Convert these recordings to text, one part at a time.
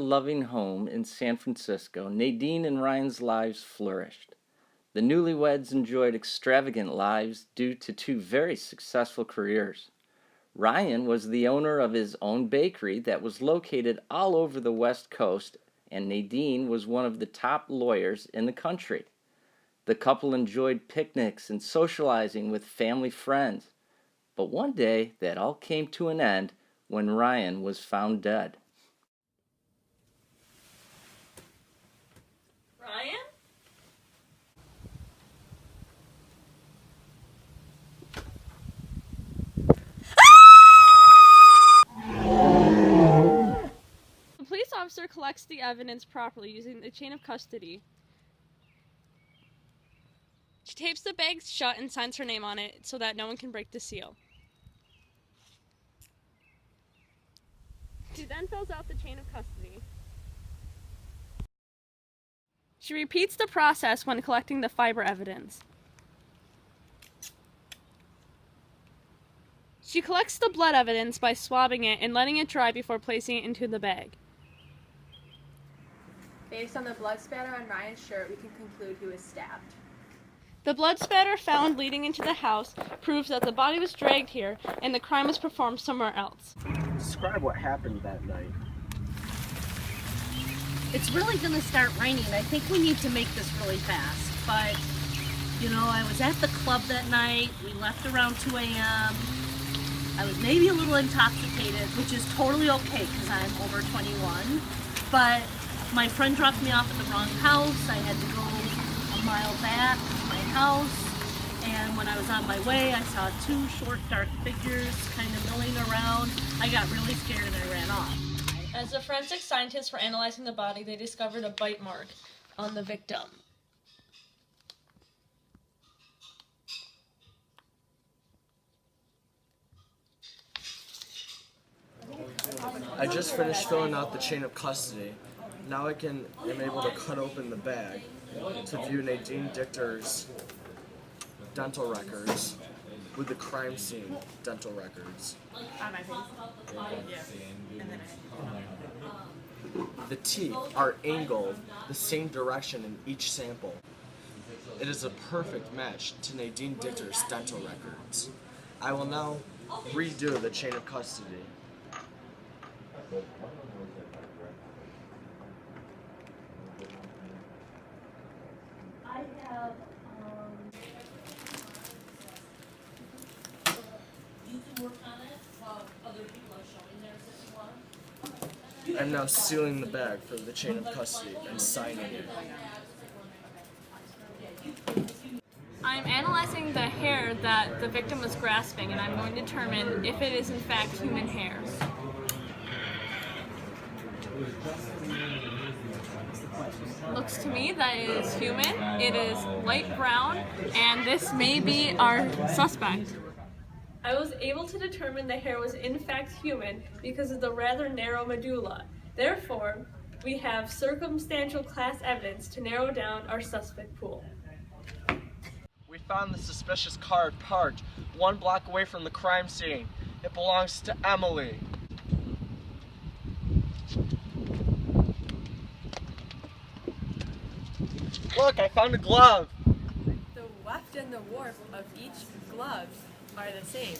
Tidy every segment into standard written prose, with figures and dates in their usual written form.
loving home in San Francisco, Nadine and Ryan's lives flourished. The newlyweds enjoyed extravagant lives due to two very successful careers. Ryan was the owner of his own bakery that was located all over the West Coast, and Nadine was one of the top lawyers in the country. The couple enjoyed picnics and socializing with family friends. But one day, that all came to an end when Ryan was found dead. Ryan? The police officer collects the evidence properly using the chain of custody. She tapes the bag shut and signs her name on it so that no one can break the seal. She then fills out the chain of custody. She repeats the process when collecting the fiber evidence. She collects the blood evidence by swabbing it and letting it dry before placing it into the bag. Based on the blood spatter on Ryan's shirt, we can conclude he was stabbed. The blood spatter found leading into the house proves that the body was dragged here and the crime was performed somewhere else. Describe what happened that night. It's really going to start raining. I think we need to make this really fast. But, I was at the club that night. We left around 2 a.m. I was maybe a little intoxicated, which is totally okay because I'm over 21. But my friend dropped me off at the wrong house. I had to go a mile back to my house. And when I was on my way, I saw two short, dark figures kind of milling around. I got really scared and I ran off. As the forensic scientists were analyzing the body, they discovered a bite mark on the victim. I just finished filling out the chain of custody. Now I am able to cut open the bag to view Nadine Dichter's dental records with the crime scene dental records. On my face? Yeah. And then The teeth are angled the same direction in each sample. It is a perfect match to Nadine Dichter's dental records. I will now redo the chain of custody. I'm now sealing the bag for the chain of custody and signing it. I'm analyzing the hair that the victim was grasping, and I'm going to determine if it is in fact human hair. Looks to me that it is human, it is light brown, and this may be our suspect. I was able to determine the hair was in fact human because of the rather narrow medulla. Therefore, we have circumstantial class evidence to narrow down our suspect pool. We found the suspicious car parked 1 block away from the crime scene. It belongs to Emily. Look, I found a glove. the weft and the warp of each glove are the same,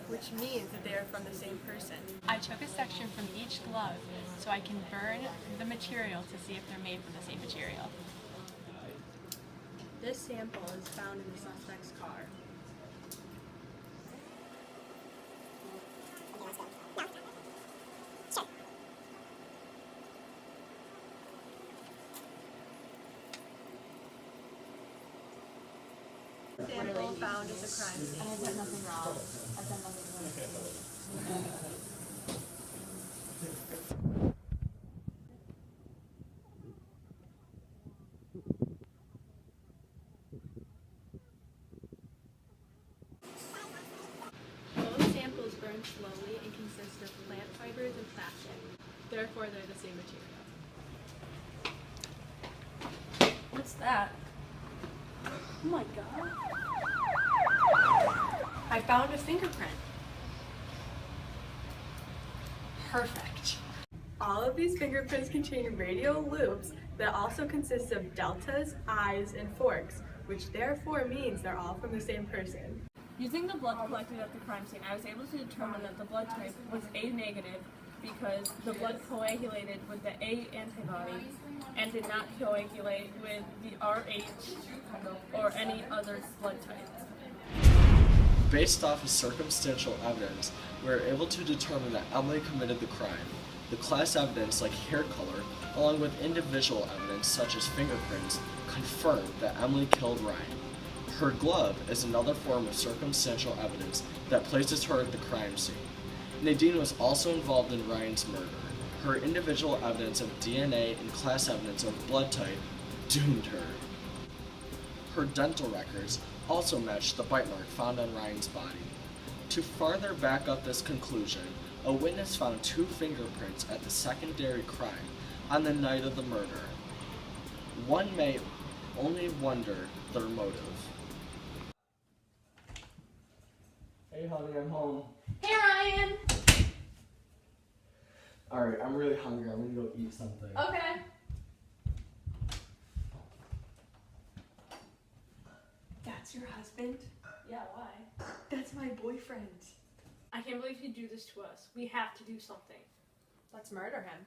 which means that they are from the same person. I took a section from each glove so I can burn the material to see if they're made from the same material. This sample is found in the suspect's car. Sample found at the crime scene. I've done nothing wrong. I've done nothing wrong. Both samples burn slowly and consist of plant fibers and plastic. Therefore, they're the same material. What's that? Oh my god. I found a fingerprint. Perfect. All of these fingerprints contain radial loops that also consist of deltas, eyes, and forks, which therefore means they're all from the same person. Using the blood collected at the crime scene, I was able to determine that the blood type was A negative because the blood coagulated with the A antibody and did not coagulate with the RH or any other blood type. Based off of circumstantial evidence, we were able to determine that Emily committed the crime. The class evidence, like hair color, along with individual evidence such as fingerprints, confirmed that Emily killed Ryan. Her glove is another form of circumstantial evidence that places her at the crime scene. Nadine was also involved in Ryan's murder. Her individual evidence of DNA and class evidence of blood type doomed her. Her dental records also matched the bite mark found on Ryan's body. To further back up this conclusion, a witness found 2 fingerprints at the secondary crime on the night of the murder. One may only wonder their motive. Hey honey, I'm home. Hey Ryan! Alright, I'm really hungry. I'm gonna go eat something. Okay. That's your husband? Yeah, why? That's my boyfriend. I can't believe he'd do this to us. We have to do something. Let's murder him.